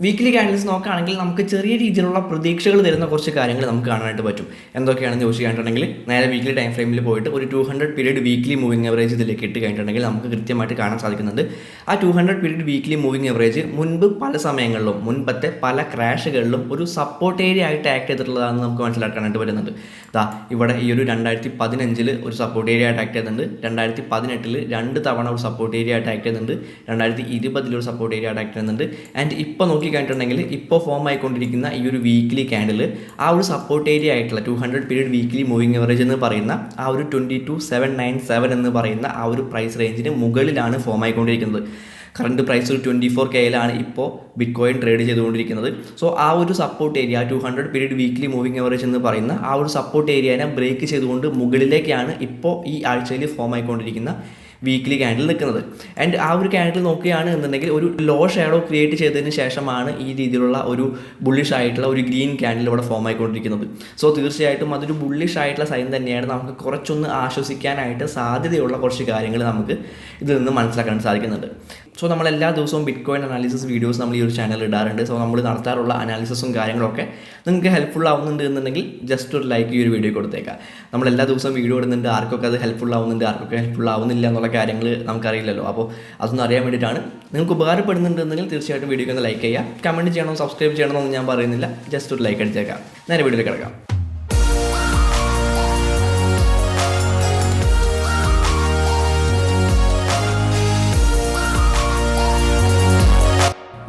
Weekly candles നോക്കുകയാണെങ്കിൽ നമുക്ക് ചെറിയ രീതിയിലുള്ള പ്രതീക്ഷകൾ തരുന്ന കുറച്ച് കാര്യങ്ങൾ നമുക്ക് കാണാനായിട്ട് പറ്റും. എന്തൊക്കെയാണെന്ന് ചോദിച്ചു കഴിഞ്ഞിട്ടുണ്ടെങ്കിൽ നേരെ വീക്ക്ലി ടൈം ഫ്രെയിമിൽ പോയിട്ട് ഒരു 200 പീരീഡ് വീക്ക്ലി മൂവിംഗ് എവറേജ് ഇതിലേക്ക് ഇട്ട് കഴിഞ്ഞിട്ടുണ്ടെങ്കിൽ നമുക്ക് കൃത്യമായിട്ട് കാണാൻ സാധിക്കുന്നുണ്ട്. ആ 200 പീരീഡ് വീക്ക്ലി മൂവിംഗ് എവറേജ് മുൻപ് പല സമയങ്ങളിലും മുൻപത്തെ പല ക്രാഷുകളിലും ഒരു സപ്പോർട്ട് ഏരിയ ആയിട്ട് ആക്ട് ചെയ്തിട്ടുള്ളതാണെന്ന് നമുക്ക് മനസ്സിലാക്കാനായിട്ട് വരുന്നുണ്ട്. ഇവിടെ ഈ ഒരു 2015 ഒരു സപ്പോർട്ട് ഏരിയ ആയിട്ട് ആക്ട് ചെയ്യുന്നുണ്ട്, 2018 2 തവണ ഒരു സപ്പോർട്ട് ഏരിയ ആയിട്ട് ആക്ട് ചെയ്യുന്നുണ്ട്, 2020 ഒരു സപ്പോർട്ട് ഏരിയ ആയിട്ട് ആക്ട് ചെയ്യുന്നുണ്ട്. ആൻഡ് ഇപ്പോൾ കഴിഞ്ഞിട്ടുണ്ടെങ്കിൽ ഇപ്പോൾ ഫോം ആയിക്കൊണ്ടിരിക്കുന്ന ഈ ഒരു വീക്ക്ലി ക്യാൻഡിൽ ആ ഒരു സപ്പോർട്ട് ഏരിയ ആയിട്ടുള്ള 200 പീരീഡ് വീക്ക്ലി മൂവിംഗ് എവറേജ് എന്ന് പറയുന്ന ആ ഒരു 22797 എന്ന് പറയുന്ന ആ ഒരു പ്രൈസ് റേഞ്ചിന് മുകളിലാണ് ഫോം ആയിക്കൊണ്ടിരിക്കുന്നത്. കറണ്ട് പ്രൈസ് ഒരു 24Kയിലാണ് ഇപ്പോൾ ബിറ്റ്കോയിൻ ട്രേഡ് ചെയ്തുകൊണ്ടിരിക്കുന്നത്. സോ ആ ഒരു support area 200 period weekly moving average എന്ന് പറയുന്ന ആ ഒരു സപ്പോർട്ട് ഏരിയനെ ബ്രേക്ക് ചെയ്തുകൊണ്ട് മുകളിലേക്കാണ് ഇപ്പോൾ ഈ ആഴ്ചയിൽ ഫോം ആയിക്കൊണ്ടിരിക്കുന്ന വീക്ക്ലി ക്യാൻഡിൽ നിൽക്കുന്നത്. ആൻഡ് ആ ഒരു ക്യാൻഡിൽ നോക്കുകയാണ് എന്നുണ്ടെങ്കിൽ ഒരു ലോ ഷാഡോ ക്രിയേറ്റ് ചെയ്തതിന് ശേഷമാണ് ഈ രീതിയിലുള്ള ഒരു ബുള്ളിഷ് ആയിട്ടുള്ള ഒരു ഗ്രീൻ ക്യാൻഡിൽ ഇവിടെ ഫോം ആയിക്കൊണ്ടിരിക്കുന്നത്. സോ തീർച്ചയായിട്ടും അതൊരു ബുള്ളിഷ് ആയിട്ടുള്ള സൈൻ തന്നെയാണ്. നമുക്ക് കുറച്ചൊന്ന് ആശ്വസിക്കാനായിട്ട് സാധ്യതയുള്ള കുറച്ച് കാര്യങ്ങൾ നമുക്ക് ഇതിൽ നിന്ന് മനസ്സിലാക്കാൻ സാധിക്കുന്നുണ്ട്. സോ നമ്മൾ എല്ലാ ദിവസവും ബിറ്റ്കോയിൻ അനാലിസിസ് വീഡിയോസ് നമ്മൾ ഈ ഒരു ചാനൽ ഇടാറുണ്ട്. സോ നമ്മൾ നടത്താറുള്ള അനാലിസിസും കാര്യങ്ങളൊക്കെ നിങ്ങൾക്ക് ഹെൽപ്ഫുൾ ആവുന്നുണ്ട് എന്നുണ്ടെങ്കിൽ ജസ്റ്റ് ഒരു ലൈക്ക് ഈ ഒരു വീഡിയോ കൊടുത്തേക്കാം. നമ്മൾ എല്ലാ ദിവസവും വീഡിയോ ഇടുന്നുണ്ട്, ആർക്കൊക്കെ അത് ഹെൽപ്ഫുൾ ആവുന്നുണ്ട്, ആർക്കൊക്കെ ഹെൽപ്ഫുൾ ആവുന്നില്ല എന്നുള്ള കാര്യങ്ങൾ നമുക്കറിയില്ലല്ലോ. അപ്പോൾ അതൊന്നും അറിയാൻ വേണ്ടിയിട്ടാണ്. നിങ്ങൾക്ക് ഉപകാരപ്പെടുന്നുണ്ടെങ്കിൽ തീർച്ചയായിട്ടും വീഡിയോക്ക് ഒന്ന് ലൈക്ക് ചെയ്യുക. കമൻറ്റ് ചെയ്യണം, സബ്സ്ക്രൈബ് ചെയ്യണമെന്ന് ഞാൻ പറയുന്നില്ല, ജസ്റ്റ് ഒരു ലൈക്ക് അടിച്ചേക്കാം. നേരെ വീഡിയോയിലേക്ക് കിടക്കാം.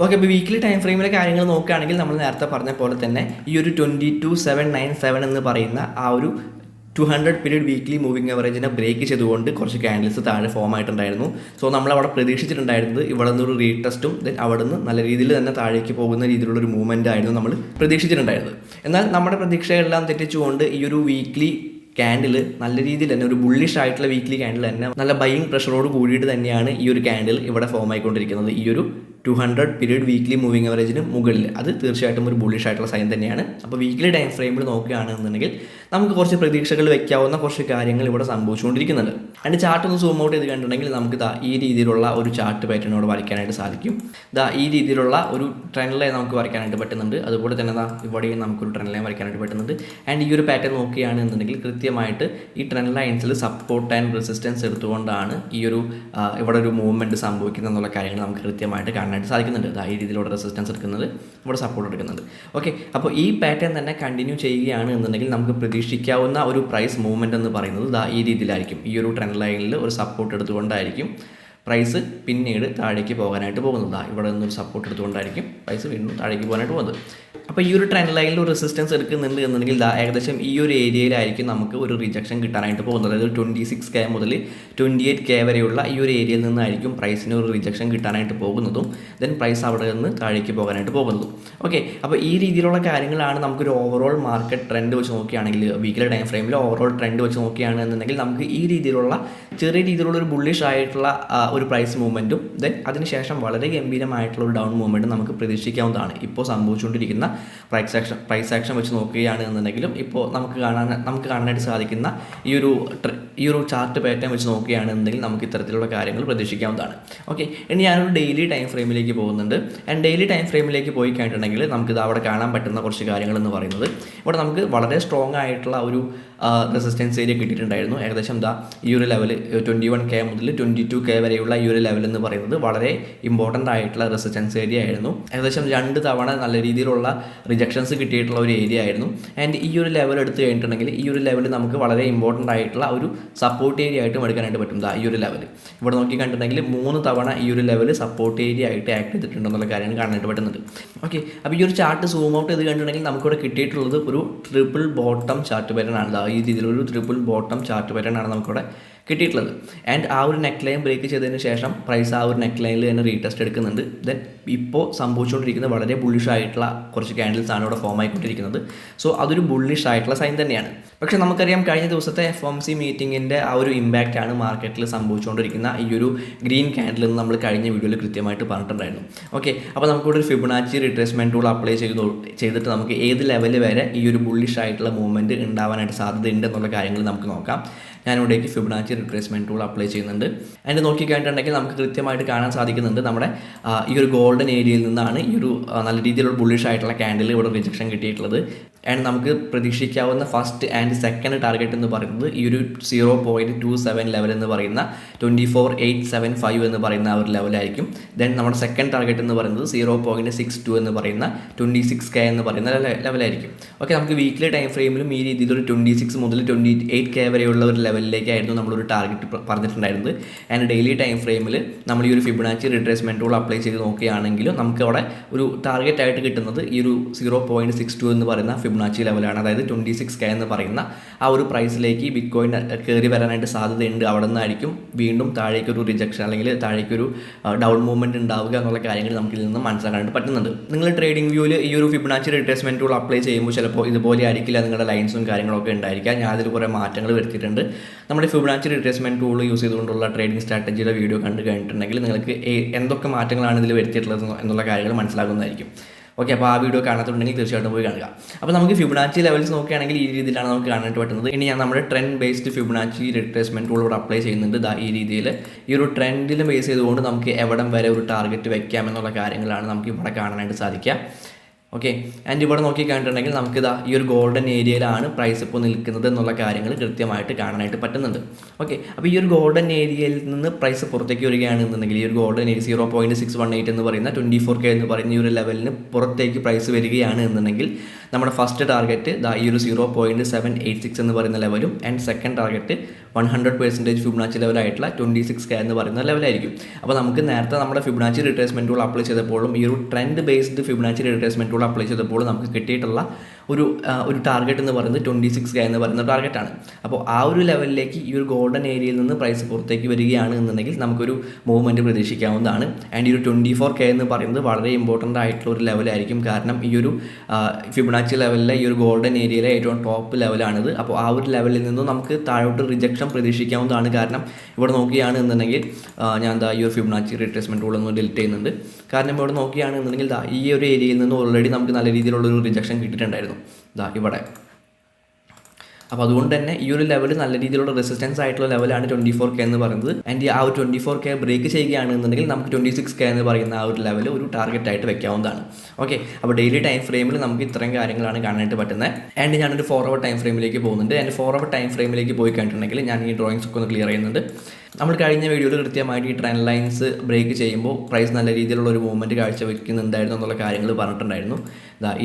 ഓക്കെ, അപ്പോൾ വീക്ക്ലി ടൈം ഫ്രെയിമിലെ കാര്യങ്ങൾ നോക്കുകയാണെങ്കിൽ നമ്മൾ നേരത്തെ പറഞ്ഞ പോലെ തന്നെ ഈ ഒരു 22797 എന്ന് പറയുന്ന ആ ഒരു 200 പീരീഡ് വീക്ക്ലി മൂവിംഗ് എവറേജിനെ ബ്രേക്ക് ചെയ്തുകൊണ്ട് കുറച്ച് ക്യാൻഡിൽസ് താഴെ ഫോം ആയിട്ടുണ്ടായിരുന്നു. സോ നമ്മളവിടെ പ്രതീക്ഷിച്ചിട്ടുണ്ടായിരുന്നത് ഇവിടെ നിന്നൊരു റീടെസ്റ്റും ദെൻ അവിടെ നിന്ന് നല്ല രീതിയിൽ തന്നെ താഴേക്ക് പോകുന്ന രീതിയിലുള്ള ഒരു മൂവ്മെൻ്റ് ആയിരുന്നു നമ്മൾ പ്രതീക്ഷിച്ചിട്ടുണ്ടായിരുന്നത്. എന്നാൽ നമ്മുടെ പ്രതീക്ഷകളെല്ലാം തെറ്റിച്ചുകൊണ്ട് ഈ ഒരു വീക്ക്ലി ക്യാൻഡിൽ നല്ല രീതിയിൽ തന്നെ ഒരു ബുള്ളിഷ് ആയിട്ടുള്ള വീക്ക്ലി ക്യാൻഡിൽ തന്നെ നല്ല ബൈയിങ് പ്രഷറോട് കൂടിയിട്ട് തന്നെയാണ് ഈ ഒരു ക്യാൻഡിൽ ഇവിടെ ഫോം ആയിക്കൊണ്ടിരിക്കുന്നത്. ഈ ഒരു 200 പീരീഡ് വീക്ക്ലി മൂവിംഗ് എവറേജിന് മുകളിൽ അത് തീർച്ചയായിട്ടും ഒരു ബുള്ളിഷ് ആയിട്ടുള്ള സൈൻ തന്നെയാണ്. അപ്പോൾ വീക്ക്ലി ടൈം ഫ്രെയിമിൽ നോക്കുകയാണെന്നുണ്ടെങ്കിൽ നമുക്ക് കുറച്ച് പ്രതീക്ഷകൾ വെക്കാവുന്ന കുറച്ച് കാര്യങ്ങൾ ഇവിടെ സംഭവിച്ചുകൊണ്ടിരിക്കുന്നുണ്ട്. അതിൻ്റെ ചാർട്ട് ഒന്ന് സൂം ഔട്ട് ചെയ്ത് കണ്ടിട്ടുണ്ടെങ്കിൽ നമുക്ക് ഈ രീതിയിലുള്ള ഒരു ചാർട്ട് പാറ്റേൺ ഇവിടെ വരയ്ക്കാനായിട്ട് സാധിക്കും. ഈ രീതിയിലുള്ള ഒരു ട്രെൻഡ് ലൈൻ നമുക്ക് വരയ്ക്കാനായിട്ട് പറ്റുന്നുണ്ട്. അതുപോലെ തന്നെ ഇവിടെയും നമുക്കൊരു ട്രെൻഡ് ലൈൻ വരയ്ക്കാനായിട്ട് പറ്റുന്നുണ്ട്. ആൻഡ് ഈ ഒരു പാറ്റേൺ നോക്കുകയാണെന്നുണ്ടെങ്കിൽ കൃത്യമായിട്ട് ഈ ട്രെൻഡ് ലൈൻസിൽ സപ്പോർട്ട് ആൻഡ് റെസിസ്റ്റൻസ് എടുത്തുകൊണ്ടാണ് ഈ ഒരു ഇവിടെ ഒരു മൂവ്മെൻറ്റ് സംഭവിക്കുന്നത് എന്നുള്ള കാര്യങ്ങൾ നമുക്ക് കൃത്യമായിട്ട് കാണാനായിട്ട് സാധിക്കുന്നുണ്ട്. ഈ രീതിയിലൂടെ റെസിസ്റ്റൻസ് എടുക്കുന്നത്, ഇവിടെ സപ്പോർട്ട് എടുക്കുന്നുണ്ട്. ഓക്കെ, അപ്പോൾ ഈ പാറ്റേൺ തന്നെ കണ്ടിന്യൂ ചെയ്യുകയാണ് എന്നുണ്ടെങ്കിൽ നമുക്ക് പ്രതീക്ഷിക്കാവുന്ന ഒരു പ്രൈസ് മൂവ്മെൻറ്റ് എന്ന് പറയുന്നത് ഈ രീതിയിലായിരിക്കും. ഈ ഒരു ട്രെൻഡ് ലൈനിൽ ഒരു സപ്പോർട്ട് എടുത്തുകൊണ്ടായിരിക്കും പ്രൈസ് പിന്നീട് താഴേക്ക് പോകാനായിട്ട് പോകുന്നത്. ഇവിടെ നിന്നൊരു സപ്പോർട്ട് എടുത്തുകൊണ്ടായിരിക്കും പ്രൈസ് വീണ്ടും താഴേക്ക് പോകാനായിട്ട് പോകുന്നത്. അപ്പോൾ ഈ ഒരു ട്രെൻഡ് ലൈനിൽ ഒരു റെസിസ്റ്റൻസ് എടുക്കുന്നുണ്ട് എന്നുണ്ടെങ്കിൽ ഏകദേശം ഈ ഒരു ഏരിയയിലായിരിക്കും നമുക്ക് ഒരു റിജക്ഷൻ കിട്ടാനായിട്ട് പോകുന്നത്. അതായത് 26K മുതൽ 28K വരെയുള്ള ഈ ഒരു ഏരിയയിൽ നിന്നായിരിക്കും പ്രൈസിന് ഒരു റിജക്ഷൻ കിട്ടാനായിട്ട് പോകുന്നതും ദെൻ പ്രൈസ് അവിടെ നിന്ന് താഴേക്ക് പോകാനായിട്ട് പോകുന്നതും. ഓക്കെ, അപ്പോൾ ഈ രീതിയിലുള്ള കാര്യങ്ങളാണ് നമുക്കൊരു ഓവറോൾ മാർക്കറ്റ് ട്രെൻഡ് വെച്ച് നോക്കുകയാണെങ്കിൽ വീക്കിലി ടൈം ഫ്രെയിമിൽ ഓവറോൾ ട്രെൻഡ് വെച്ച് നോക്കുകയാണെന്നുണ്ടെങ്കിൽ നമുക്ക് ഈ രീതിയിലുള്ള ചെറിയ രീതിയിലുള്ള ഒരു ബുള്ളിഷ് ആയിട്ടുള്ള ഒരു പ്രൈസ് മൂവ്മെൻറ്റും ദെൻ അതിനുശേഷം വളരെ ഗംഭീരമായിട്ടുള്ള ഒരു ഡൗൺ മൂവ്മെൻറ്റും നമുക്ക് പ്രതീക്ഷിക്കാവുന്നതാണ്. ഇപ്പോൾ സംഭവിച്ചുകൊണ്ടിരിക്കുന്ന പ്രൈസ് ആക്ഷൻ വെച്ച് നോക്കുകയാണ് എന്നുണ്ടെങ്കിലും ഇപ്പോൾ നമുക്ക് കാണാനായിട്ട് സാധിക്കുന്ന ഈ ഒരു ചാർട്ട് പാറ്റേൺ വെച്ച് നോക്കുകയാണെന്നുണ്ടെങ്കിൽ നമുക്ക് ഇത്തരത്തിലുള്ള കാര്യങ്ങൾ പ്രതീക്ഷിക്കാവുന്നതാണ്. ഓക്കെ, ഇനി ഞാനൊരു ഡെയിലി ടൈം ഫ്രെയിമിലേക്ക് പോകുന്നുണ്ട്. ആൻഡ് ഡെയിലി ടൈം ഫ്രെയിമിലേക്ക് പോയി കഴിഞ്ഞിട്ടുണ്ടെങ്കിൽ നമുക്കിത് അവിടെ കാണാൻ പറ്റുന്ന കുറച്ച് കാര്യങ്ങൾ എന്ന് പറയുന്നത് ഇവിടെ നമുക്ക് വളരെ സ്ട്രോങ് ആയിട്ടുള്ള ഒരു റെസിസ്റ്റൻസ് ഏരിയ കിട്ടിയിട്ടുണ്ടായിരുന്നു. ഏകദേശം ഈ ഒരു ലെവൽ 21K മുതൽ 22K വരെയുള്ള ഈ ഒരു ലെവൽ എന്ന് പറയുന്നത് വളരെ ഇമ്പോർട്ടൻ്റ് ആയിട്ടുള്ള റെസിസ്റ്റൻസ് ഏരിയ ആയിരുന്നു. ഏകദേശം 2 തവണ നല്ല രീതിയിലുള്ള റിജക്ഷൻസ് കിട്ടിയിട്ടുള്ള ഒരു ഏരിയ ആയിരുന്നു. ആൻഡ് ഈ ഒരു ലെവൽ എടുത്തു കഴിഞ്ഞിട്ടുണ്ടെങ്കിൽ ഈ ഒരു ലെവൽ നമുക്ക് വളരെ ഇമ്പോർട്ടൻ്റ് ആയിട്ടുള്ള ഒരു സപ്പോർട്ട് ഏരിയ ആയിട്ടും എടുക്കാനായിട്ട് പറ്റും. ഈ ഒരു ലെവൽ ഇവിടെ നോക്കി കണ്ടിട്ടുണ്ടെങ്കിൽ 3 തവണ ഈ ഒരു ലെവൽ സപ്പോർട്ട് ഏരിയ ആയിട്ട് ആക്ട് ചെയ്തിട്ടുണ്ടെന്നുള്ള കാര്യങ്ങൾ കാണാനായിട്ട് പറ്റുന്നുണ്ട്. ഓക്കെ, അപ്പോൾ ഈ ഒരു ചാർട്ട് സൂം ഔട്ട് ചെയ്ത് കണ്ടിട്ടുണ്ടെങ്കിൽ നമുക്കിവിടെ കിട്ടിയിട്ടുള്ളത് ഒരു ട്രിപ്പിൾ ബോട്ടം ചാർട്ട് പാറ്റേൺ ആണ്. ഈ രീതിയിലൊരു ട്രിപ്പിൾ ബോട്ടം ചാർട്ട് പാറ്റേൺ ആണ് നമുക്കിവിടെ കിട്ടിയിട്ടുള്ളത്. ആൻഡ് ആ ഒരു നെക്ക് ലൈൻ ബ്രേക്ക് ചെയ്തതിന് ശേഷം പ്രൈസ് ആ ഒരു നെക്ക് ലൈനിൽ തന്നെ റീടെസ്റ്റ് എടുക്കുന്നുണ്ട്. ദെൻ ഇപ്പോൾ സംഭവിച്ചുകൊണ്ടിരിക്കുന്ന വളരെ ബുള്ളിഷ് ആയിട്ടുള്ള കുറച്ച് ക്യാൻഡിൽസ് ആണ് ഇവിടെ ഫോം ആയിക്കൊണ്ടിരിക്കുന്നത്. സോ അതൊരു ബുള്ളിഷ് ആയിട്ടുള്ള സൈൻ തന്നെയാണ്. പക്ഷേ നമുക്കറിയാം കഴിഞ്ഞ ദിവസത്തെ FOMC മീറ്റിങ്ങിൻ്റെ ആ ഒരു ഇമ്പാക്റ്റ് ആണ് മാർക്കറ്റിൽ സംഭവിച്ചുകൊണ്ടിരിക്കുന്ന ഈ ഒരു ഗ്രീൻ ക്യാൻഡിൽ എന്ന് നമ്മൾ കഴിഞ്ഞ വീഡിയോയിൽ കൃത്യമായിട്ട് പറഞ്ഞിട്ടുണ്ടായിരുന്നു. ഓക്കെ, അപ്പോൾ നമുക്കിവിടെ ഒരു ഫിബൊനാച്ചി റിട്രേസ്മെൻറ്റ് ടൂൾ അപ്ലൈ ചെയ്തിട്ട് നമുക്ക് ഏത് ലെവൽ വരെ ഈ ഒരു ബുള്ളിഷ് ആയിട്ടുള്ള മൂവ്മെൻറ്റ് ഉണ്ടാവാനായിട്ട് സാധ്യതയുണ്ട് എന്നുള്ള കാര്യങ്ങൾ നമുക്ക് നോക്കാം. ഞാനിവിടേക്ക് ഫിബൊനാച്ചി റിട്രേസ്മെൻറ്റ് ടൂൾ അപ്ലൈ ചെയ്യുന്നുണ്ട്. ആൻഡ് നോക്കിക്കഴിഞ്ഞിട്ടുണ്ടെങ്കിൽ നമുക്ക് കൃത്യമായിട്ട് കാണാൻ സാധിക്കുന്നുണ്ട് നമ്മുടെ ഈ ഒരു ഗോൾഡൻ ഏരിയയിൽ നിന്നാണ് ഈ ഒരു നല്ല രീതിയിലുള്ള ബുള്ളിഷ് ആയിട്ടുള്ള ക്യാൻഡിൽ ഇവിടെ റിജക്ഷൻ കിട്ടിയിട്ടുള്ളത്. ആൻഡ് നമുക്ക് പ്രതീക്ഷിക്കാവുന്ന ഫസ്റ്റ് ആൻഡ് സെക്കൻഡ് ടാർഗറ്റ് എന്ന് പറയുന്നത് ഈ ഒരു 0.27 ലെവൽ എന്ന് പറയുന്ന 24,875 എന്ന് പറയുന്ന ആ ഒരു ലെവലായിരിക്കും. ദെൻ നമ്മുടെ സെക്കൻഡ് ടാർഗറ്റ് എന്ന് പറയുന്നത് 0.62 എന്ന് പറയുന്ന 26K എന്ന് പറയുന്ന ലെവലായിരിക്കും. ഓക്കെ, നമുക്ക് വീക്ക്ലി ടൈം ഫ്രെയിമിലും ഈ രീതിയിലൊരു 26 മുതൽ 28K വരെയുള്ള ഒരു ലെവലിലേക്കായിരുന്നു നമ്മളൊരു ടാർഗറ്റ് പറഞ്ഞിട്ടുണ്ടായിരുന്നത്. ആൻഡ് ഡെയിലി ടൈം ഫ്രെയിമിൽ നമ്മൾ ഈ ഒരു ഫിബൊനാച്ചി റിട്രേസ്മെൻറ്റ് ടൂൾ അപ്ലൈ ചെയ്ത് നോക്കുകയാണെങ്കിലും നമുക്ക് അവിടെ ഒരു ടാർഗറ്റ് ആയിട്ട് കിട്ടുന്നത് ഈ ഒരു 0.62 എന്ന് പറയുന്ന ഫിബൊനാച്ചി ലെവലാണ്. അതായത് 26K എന്ന് പറയുന്ന ആ ഒരു പ്രൈസിലേക്ക് ബിറ്റ് കോയിൻ കയറി വരാനായിട്ട് സാധ്യതയുണ്ട്. അവിടെ നിന്നായിരിക്കും വീണ്ടും താഴേക്കൊരു റിജക്ഷൻ അല്ലെങ്കിൽ താഴേക്കൊരു ഡൗൺ മൂവ്മെൻറ്റ് ഉണ്ടാവുക എന്നുള്ള കാര്യങ്ങൾ നമുക്ക് ഇതിൽ നിന്ന് മനസ്സിലാക്കാനായിട്ട് പറ്റുന്നുണ്ട്. നിങ്ങൾ ട്രേഡിംഗ് വ്യൂവിൽ ഈ ഒരു ഫിബൊനാച്ചി റിട്രേസ്മെൻറ്റ് ടൂൾ അപ്ലൈ ചെയ്യുമ്പോൾ ചിലപ്പോൾ ഇതുപോലെ ആയിരിക്കില്ല നിങ്ങളുടെ ലൈൻസും കാര്യങ്ങളൊക്കെ ഉണ്ടായിരിക്കാം. ഞാൻ അതിൽ കുറേ മാറ്റങ്ങൾ വരുത്തിയിട്ടുണ്ട്. നമ്മുടെ ഫിബൊനാച്ചി റിട്രേസ്മെൻറ്റ് ടൂൾ യൂസ് ചെയ്തുകൊണ്ടുള്ള ട്രേഡിംഗ് സ്ട്രാറ്റജിയുടെ വീഡിയോ കണ്ടു കഴിഞ്ഞിട്ടുണ്ടെങ്കിൽ നിങ്ങൾക്ക് എന്തൊക്കെ മാറ്റങ്ങളാണ് ഇതിൽ വരുത്തിയിട്ടുള്ളത് എന്നുള്ള കാര്യങ്ങൾ മനസ്സിലാകുന്നതായിരിക്കും. ഓക്കെ, അപ്പോൾ ആ വീഡിയോ കാണാത്തുണ്ടെങ്കിൽ തീർച്ചയായിട്ടും പോയി കാണുക. അപ്പോൾ നമുക്ക് ഫിബൊനാച്ചി ലെവൽസ് നോക്കുകയാണെങ്കിൽ ഈ രീതിയിലാണ് നമുക്ക് കാണാനായിട്ട് പറ്റുന്നത്. ഇനി ഞാൻ നമ്മുടെ trend based Fibonacci retracement tool ഇവിടെ അപ്ലൈ ചെയ്യുന്നുണ്ട്. ഈ രീതിയിൽ ഈ ഒരു ട്രെൻഡിൽ ബേസ് ചെയ്തുകൊണ്ട് നമുക്ക് എവിടം വരെ ഒരു ടാർഗറ്റ് വെക്കാം എന്നുള്ള കാര്യങ്ങളാണ് നമുക്ക് ഇവിടെ കാണാനായിട്ട് സാധിക്കുക. ഓക്കെ, ആൻഡ് ഇവിടെ നോക്കിക്കഴിഞ്ഞിട്ടുണ്ടെങ്കിൽ നമുക്ക് ഈ ഒരു ഗോൾഡൻ ഏരിയയിലാണ് പ്രൈസ് ഇപ്പോൾ നിൽക്കുന്നത് എന്നുള്ള കാര്യങ്ങൾ കൃത്യമായിട്ട് കാണാനായിട്ട് പറ്റുന്നുണ്ട്. ഓക്കെ, അപ്പോൾ ഈ ഒരു ഗോൾഡൻ ഏരിയയിൽ നിന്ന് പ്രൈസ് പുറത്തേക്ക് വരികയാണെന്നുണ്ടെങ്കിൽ ഈ ഒരു ഗോൾഡൻ ഏരിയ 0.618 എന്ന് പറയുന്ന 24K എന്ന് പറയുന്ന ഈ ഒരു ലെവലിന് പുറത്തേക്ക് പ്രൈസ് വരികയാണ് എന്നുണ്ടെങ്കിൽ നമ്മുടെ ഫസ്റ്റ് ടാർഗറ്റ് ഈ ഒരു 0.786 എന്ന് പറയുന്ന ലെവലും ആൻഡ് സെക്കൻഡ് ടാർഗറ്റ് 100% ഫിബൊനാച്ചി ലെവലായിട്ടുള്ള 26K എന്ന് പറയുന്ന ലെവലായിരിക്കും. അപ്പോൾ നമുക്ക് നേരത്തെ നമ്മുടെ ഫിബൊനാച്ചി റിട്രേസ്മെൻറ്റ് ടൂൾ അപ്ലൈ ചെയ്തപ്പോഴും ഈ ഒരു trend based Fibonacci retracement tool apply ചെയ്തപ്പോൾ നമുക്ക് കിട്ടിയിട്ടുള്ള ഒരു ടാർഗറ്റ് എന്ന് പറയുന്നത് 26K എന്ന് പറയുന്ന ടാർഗറ്റാണ്. അപ്പോൾ ആ ഒരു ലെവലിലേക്ക് ഈ ഒരു ഗോൾഡൻ ഏരിയയിൽ നിന്ന് പ്രൈസ് പുറത്തേക്ക് വരികയാണ് എന്നുണ്ടെങ്കിൽ നമുക്കൊരു മൂവ്മെൻറ്റ് പ്രതീക്ഷിക്കാവുന്നതാണ്. ആൻഡ് ഈ ഒരു 24K എന്ന് പറയുന്നത് വളരെ ഇമ്പോർട്ടൻ്റ് ആയിട്ടുള്ള ഒരു ലെവലായിരിക്കും. കാരണം ഈ ഒരു ഫിബൊനാച്ചി ലെവലിലെ ഈ ഒരു ഗോൾഡൻ ഏരിയയിലെ ഏറ്റവും ടോപ്പ് ലെവലാണിത്. അപ്പോൾ ആ ഒരു ലെവലിൽ നിന്നും നമുക്ക് താഴോട്ട് റിജക്ഷൻ പ്രതീക്ഷിക്കാവുന്നതാണ്. കാരണം ഇവിടെ നോക്കുകയാണ് എന്നുണ്ടെങ്കിൽ ഞാൻ ഈ ഒരു ഫിബൊനാച്ചി റിട്രേസ്മെൻറ്റ് ടൂൾ ഒന്ന് ഡിലീറ്റ് ചെയ്യുന്നുണ്ട്. കാരണം ഇവിടെ നോക്കുകയാണ് എന്നുണ്ടെങ്കിൽ ഈ ഒരു ഏരിയയിൽ നിന്ന് ഓൾറെഡി നമുക്ക് നല്ല രീതിയിലുള്ളൊരു റിജക്ഷൻ കിട്ടിയിട്ടുണ്ടായിരുന്നു ഇവിടെ. അപ്പോൾ അതുകൊണ്ട് തന്നെ ഈ ഒരു ലെവൽ നല്ല രീതിയിലുള്ള റെസിസ്റ്റൻസ് ആയിട്ടുള്ള ലെവലാണ് 24K എന്ന് പറയുന്നത്. ആൻഡ് ആ ഒരു 24K ബ്രേക്ക് ചെയ്യുകയാണെന്നുണ്ടെങ്കിൽ നമുക്ക് 26K എന്ന് പറയുന്ന ആ ഒരു ലെവൽ ഒരു ടാർഗറ്റ് ആയിട്ട് വെക്കാവുന്നതാണ്. ഓക്കെ, അപ്പോൾ ഡെയിലി ടൈം ഫ്രെയിമിൽ നമുക്ക് ഇത്രയും കാര്യങ്ങളാണ് കാണാനായിട്ട് പറ്റുന്നത്. ആൻഡ് ഞാനൊരു 4 hour ടൈം ഫ്രെയിമിലേക്ക് പോകുന്നുണ്ട്. ആൻഡ് 4 hour ടൈം ഫ്രെയിമിലേക്ക് പോയി കഴിഞ്ഞിട്ടുണ്ടെങ്കിൽ ഞാൻ ഈ ഡ്രോയിങ്സ് ഒക്കെ ഒന്ന് ക്ലിയർ ചെയ്യുന്നുണ്ട്. നമ്മൾ കഴിഞ്ഞ വീഡിയോയിൽ കൃത്യമായിട്ട് ഈ ട്രെൻഡ് ലൈൻസ് ബ്രേക്ക് ചെയ്യുമ്പോൾ പ്രൈസ് നല്ല രീതിയിലുള്ള ഒരു മൂവ്മെൻറ്റ് കാഴ്ചവെക്കുന്നുണ്ടായിരുന്നു എന്നുള്ള കാര്യങ്ങൾ പറഞ്ഞിട്ടുണ്ടായിരുന്നു.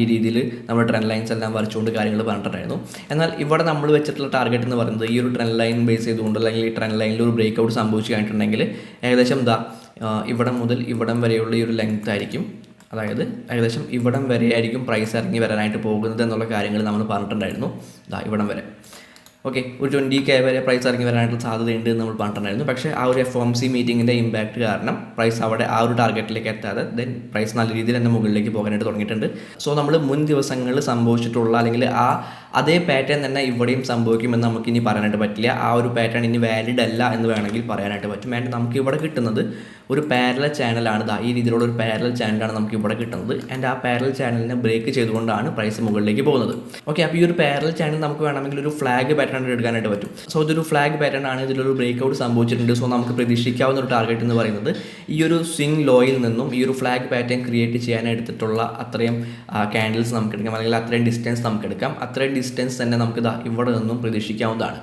ഈ രീതിയിൽ നമ്മൾ ട്രെൻഡ് ലൈൻസ് എല്ലാം വരച്ചുകൊണ്ട് കാര്യങ്ങൾ പറഞ്ഞിട്ടുണ്ടായിരുന്നു. എന്നാൽ ഇവിടെ നമ്മൾ വെച്ചിട്ടുള്ള ടാർഗറ്റ് എന്ന് പറയുന്നത് ഈ ഒരു ട്രെൻഡ് ലൈൻ ബേസ് ചെയ്തുകൊണ്ട് അല്ലെങ്കിൽ ഈ ട്രെൻഡ് ലൈനിൽ ഒരു ബ്രേക്ക് ഔട്ട് സംഭവിച്ചു കഴിഞ്ഞിട്ടുണ്ടെങ്കിൽ ഏകദേശം ഇവിടം മുതൽ ഇവിടം വരെയുള്ള ഈ ഒരു ലെങ്ത് ആയിരിക്കും. അതായത് ഏകദേശം ഇവിടം വരെ ആയിരിക്കും പ്രൈസ് ഇറങ്ങി വരാനായിട്ട് പോകുന്നത് എന്നുള്ള കാര്യങ്ങൾ നമ്മൾ പറഞ്ഞിട്ടുണ്ടായിരുന്നു. ഇവിടം വരെ ഓക്കെ, ഒരു 20K വരെ പ്രൈസ് ഇറങ്ങി വരാനായിട്ടുള്ള സാധ്യതയുണ്ട് എന്ന് നമ്മൾ പറഞ്ഞിട്ടുണ്ടായിരുന്നു. പക്ഷേ ആ ഒരു FOMC മീറ്റിങ്ങിൻ്റെ ഇമ്പാക്റ്റ് കാരണം പ്രൈസ് അവിടെ ആ ഒരു ടാർഗറ്റിലേക്ക് എത്താതെ ദെൻ പ്രൈസ് നല്ല രീതിയിൽ തന്നെ മുകളിലേക്ക് പോകാനായിട്ട് തുടങ്ങിയിട്ടുണ്ട്. സോ നമ്മൾ മുൻ ദിവസങ്ങളിൽ സംഭവിച്ചിട്ടുള്ള അല്ലെങ്കിൽ അതേ പാറ്റേൺ തന്നെ ഇവിടെയും സംഭവിക്കുമെന്ന് നമുക്കിനി പറയാനായിട്ട് പറ്റില്ല. ആ ഒരു പാറ്റേൺ ഇനി വാലിഡ് അല്ല എന്ന് വേണമെങ്കിൽ പറയാനായിട്ട് പറ്റും. ആൻഡ് നമുക്ക് ഇവിടെ കിട്ടുന്നത് ഒരു പാരലൽ ചാനലാണ്. ഈ രീതിയിലുള്ള ഒരു പാരലൽ ചാനലാണ് നമുക്ക് ഇവിടെ കിട്ടുന്നത്. ആൻഡ് ആ പാരലൽ ചാനലിനെ ബ്രേക്ക് ചെയ്തുകൊണ്ടാണ് പ്രൈസ് മുകളിലേക്ക് പോകുന്നത്. ഓക്കെ, അപ്പോൾ ഈ ഒരു പാരലൽ ചാനൽ നമുക്ക് വേണമെങ്കിൽ ഒരു ഫ്ലാഗ് പാറ്റേൺ എടുക്കാനായിട്ട് പറ്റും. സോ ഇതൊരു ഫ്ലാഗ് പാറ്റേൺ ആണ്. ഇതിലൊരു ബ്രേക്ക് ഔട്ട് സംഭവിച്ചിട്ടുണ്ട്. സോ നമുക്ക് പ്രതീക്ഷിക്കാവുന്ന ഒരു ടാർഗറ്റ് എന്ന് പറയുന്നത് ഈ ഒരു സ്വിംഗ് ലോയിൽ നിന്നും ഈ ഒരു ഫ്ലാഗ് പാറ്റേൺ ക്രിയേറ്റ് ചെയ്യാൻ എടുത്തിട്ടുള്ള അത്രയും ക്യാൻഡിൽസ് നമുക്ക് എടുക്കാം, അല്ലെങ്കിൽ അത്രയും ഡിസ്റ്റൻസ് നമുക്ക് എടുക്കാം. അത്രയും ഡിസ്റ്റൻസ് തന്നെ നമുക്ക് ഇവിടെ നിന്നും പ്രതീക്ഷിക്കാവുന്നതാണ്.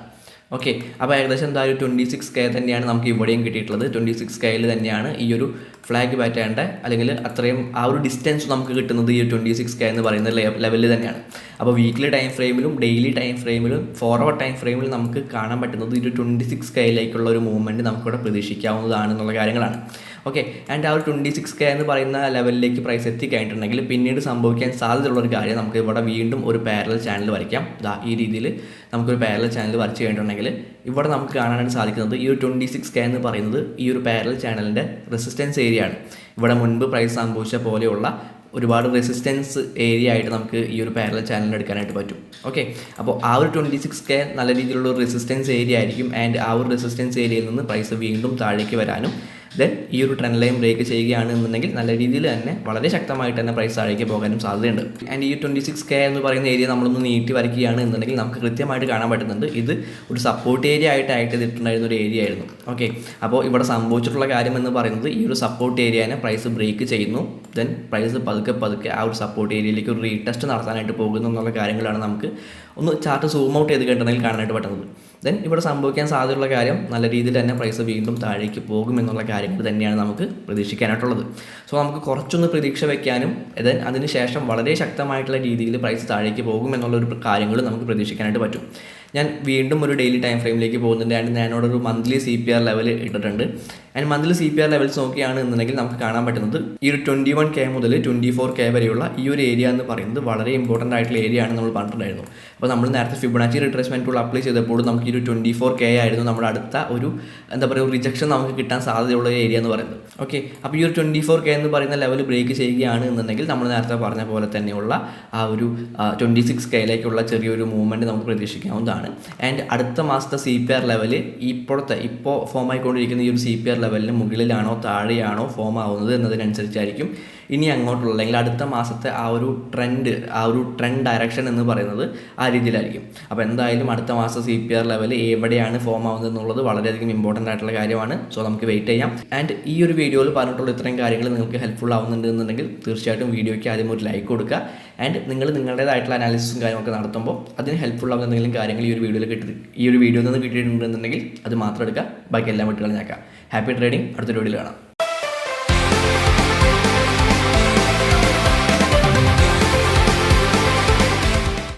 ഓക്കെ, അപ്പോൾ ഏകദേശം ഒരു 26K തന്നെയാണ് നമുക്ക് ഇവിടെയും കിട്ടിയിട്ടുള്ളത്. 26Kയിൽ തന്നെയാണ് ഈ ഒരു ഫ്ലാഗ് പാറ്റേണിൻ്റെ അല്ലെങ്കിൽ അത്രയും ആ ഒരു ഡിസ്റ്റൻസ് നമുക്ക് കിട്ടുന്നത് ഈ 26K എന്ന് പറയുന്ന ലെവലിൽ തന്നെയാണ്. അപ്പോൾ വീക്ക്ലി ടൈം ഫ്രെയിമിലും ഡെയിലി ടൈം ഫ്രെയിമിലും 4 hour ടൈം ഫ്രെയിമിലും നമുക്ക് കാണാൻ പറ്റുന്നത് ഈ ഒരു 26Kയിലേക്കുള്ള ഒരു മൂവ്മെൻറ്റ് നമുക്കിവിടെ പ്രതീക്ഷിക്കാവുന്നതാണെന്നുള്ള കാര്യങ്ങളാണ്. ഓക്കെ, ആൻഡ് ആ ഒരു 26K എന്ന് പറയുന്ന ലെവലിലേക്ക് പ്രൈസ് എത്തിക്കഴിഞ്ഞിട്ടുണ്ടെങ്കിൽ പിന്നീട് സംഭവിക്കാൻ സാധ്യതയുള്ളൊരു കാര്യം നമുക്ക് ഇവിടെ വീണ്ടും ഒരു പാരലൽ ചാനൽ വരയ്ക്കാം. ഈ രീതിയിൽ നമുക്കൊരു പാരലൽ ചാനൽ വരച്ച് കഴിഞ്ഞിട്ടുണ്ടെങ്കിൽ ഇവിടെ നമുക്ക് കാണാനായിട്ട് സാധിക്കുന്നത് ഈ ഒരു 26K എന്ന് പറയുന്നത് ഈ ഒരു പാരലൽ ചാനലിൻ്റെ റെസിസ്റ്റൻസ് ഏരിയ ആണ്. ഇവിടെ മുൻപ് പ്രൈസ് സംഭവിച്ച പോലെയുള്ള ഒരുപാട് റെസിസ്റ്റൻസ് ഏരിയ ആയിട്ട് നമുക്ക് ഈ ഒരു പാരലൽ ചാനൽ എടുക്കാനായിട്ട് പറ്റും. ഓക്കെ, അപ്പോൾ ആ ഒരു 26K നല്ല രീതിയിലുള്ള ഒരു റെസിസ്റ്റൻസ് ഏരിയ ആയിരിക്കും. ആൻഡ് ആ ഒരു റെസിസ്റ്റൻസ് ഏരിയയിൽ നിന്ന് പ്രൈസ് വീണ്ടും താഴേക്ക് വരാനും ദെൻ ഈ ഒരു ട്രെൻഡ് ലൈൻ ബ്രേക്ക് ചെയ്യുകയാണെന്നുണ്ടെങ്കിൽ നല്ല രീതിയിൽ തന്നെ വളരെ ശക്തമായിട്ട് തന്നെ പ്രൈസ് താഴേക്ക് പോകാനും സാധ്യതയുണ്ട്. ആൻഡ് ഈ 26K എന്ന് പറയുന്ന ഏരിയ നമ്മളൊന്ന് നീട്ടി വരയ്ക്കുകയാണ് എന്നുണ്ടെങ്കിൽ നമുക്ക് കൃത്യമായിട്ട് കാണാൻ പറ്റുന്നുണ്ട് ഇത് ഒരു സപ്പോർട്ട് ഏരിയ ആയിട്ട് ഇതിട്ടുണ്ടായിരുന്ന ഒരു ഏരിയ ആയിരുന്നു. ഓക്കെ, അപ്പോൾ ഇവിടെ സംഭവിച്ചിട്ടുള്ള കാര്യം എന്ന് പറയുന്നത് ഈ ഒരു സപ്പോർട്ട് ഏരിയനെ പ്രൈസ് ബ്രേക്ക് ചെയ്യുന്നു. ദെൻ പ്രൈസ് പതുക്കെ ആ ഒരു സപ്പോർട്ട് ഏരിയയിലേക്ക് ഒരു റീടെസ്റ്റ് നടത്താനായിട്ട് പോകുന്നു എന്നുള്ള കാര്യങ്ങളാണ് നമുക്ക് ഒന്ന് ചാർട്ട് സൂം ഔട്ട് ചെയ്ത് കണ്ടിട്ടുണ്ടെങ്കിൽ കാണാനായിട്ട് പറ്റുന്നത്. ദെൻ ഇവിടെ സംഭവിക്കാൻ സാധ്യതയുള്ള കാര്യം നല്ല രീതിയിൽ തന്നെ പ്രൈസ് വീണ്ടും താഴേക്ക് പോകും എന്നുള്ള കാര്യങ്ങൾ തന്നെയാണ് നമുക്ക് പ്രതീക്ഷിക്കാനായിട്ടുള്ളത്. സോ നമുക്ക് കുറച്ചൊന്ന് പ്രതീക്ഷ വയ്ക്കാനും ദെൻ അതിന് ശേഷം വളരെ ശക്തമായിട്ടുള്ള രീതിയിൽ പ്രൈസ് താഴേക്ക് പോകും എന്നുള്ളൊരു കാര്യങ്ങൾ നമുക്ക് പ്രതീക്ഷിക്കാനായിട്ട് പറ്റും. ഞാൻ വീണ്ടും ഒരു ഡെയിലി ടൈം ഫ്രെയിമിലേക്ക് പോകുന്നുണ്ട്. ആൻഡ് ഞാനോടൊരു മന്ത്ലി CPR ലെവൽ ഇട്ടിട്ടുണ്ട്. ആൻഡ് മന്ത്ലി CPR ലെവൽസ് നോക്കുകയാണെന്നുണ്ടെങ്കിൽ നമുക്ക് കാണാൻ പറ്റുന്നത് ഈ ഒരു 21K മുതൽ 24K വരെയുള്ള ഈ ഒരു ഏരിയ എന്ന് പറയുന്നത് വളരെ ഇമ്പോർട്ടൻ്റ് ആയിട്ടുള്ള ഏരിയ ആണ് നമ്മൾ പറഞ്ഞിട്ടുണ്ടായിരുന്നു. അപ്പോൾ നമ്മൾ നേരത്തെ ഫിബൊനാച്ചി റിട്രേസ്മെൻറ്റ് ടൂൾ അപ്ലൈ ചെയ്തപ്പോൾ നമുക്ക് ഈ ഒരു 24K ആയിരുന്നു നമ്മുടെ അടുത്ത ഒരു എന്താ പറയുക റിജക്ഷൻ നമുക്ക് കിട്ടാൻ സാധ്യതയുള്ള ഏരിയ എന്ന് പറയുന്നത്. ഓക്കെ, അപ്പോൾ ഈ ഒരു 24K എന്ന് പറയുന്ന ലെവൽ ബ്രേക്ക് ചെയ്യുകയാണ് എന്നുണ്ടെങ്കിൽ നമ്മൾ നേരത്തെ പറഞ്ഞ പോലെ തന്നെയുള്ള ആ ഒരു 26Kയിലേക്കുള്ള ചെറിയൊരു മൂവ്മെൻറ്റ് നമുക്ക് പ്രതീക്ഷിക്കാവുന്നതാണ്. ആൻഡ് അടുത്ത മാസത്തെ CPR ലെവൽ ഇപ്പോൾ ഫോം ആയിക്കൊണ്ടിരിക്കുന്ന ഈ ഒരു CPR ലെവലിന് മുകളിലാണോ താഴെയാണോ ഫോം ആവുന്നത് എന്നതിനനുസരിച്ചായിരിക്കും ഇനി അങ്ങോട്ടുള്ള അല്ലെങ്കിൽ അടുത്ത മാസത്തെ ആ ഒരു ട്രെൻഡ് ഡയറക്ഷൻ എന്ന് പറയുന്നത് ആ രീതിയിലായിരിക്കും. അപ്പോൾ എന്തായാലും അടുത്ത മാസം CPR ലെവൽ എവിടെയാണ് ഫോം ആവുന്നത് എന്നുള്ളത് വളരെയധികം ഇമ്പോർട്ടൻ്റ് ആയിട്ടുള്ള കാര്യമാണ്. സോ നമുക്ക് വെയിറ്റ് ചെയ്യാം. ആൻഡ് ഈ ഒരു വീഡിയോയിൽ പറഞ്ഞിട്ടുള്ള ഇത്രയും കാര്യങ്ങൾ നിങ്ങൾക്ക് ഹെൽപ്ഫുൾ ആവുന്നുണ്ട് എന്നുണ്ടെങ്കിൽ തീർച്ചയായിട്ടും വീഡിയോയ്ക്ക് ആദ്യം ഒരു ലൈക്ക് കൊടുക്കുക. ആൻഡ് നിങ്ങൾ നിങ്ങളുടേതായിട്ടുള്ള അനാലിസിസും കാര്യങ്ങളൊക്കെ നടത്തുമ്പോൾ അതിന് ഹെൽപ്ഫുൾ ആവുന്ന എന്തെങ്കിലും കാര്യങ്ങൾ ഈ ഒരു വീഡിയോയിൽ നിന്ന് കിട്ടിയിട്ടുണ്ടെന്നുണ്ടെങ്കിൽ അത് മാത്രം എടുക്കുക, ബാക്കി എല്ലാം വിട്ട് കളഞ്ഞേക്കാം. Happy trading. അടുത്തൊരു വീഡിയോയിൽ കാണാം.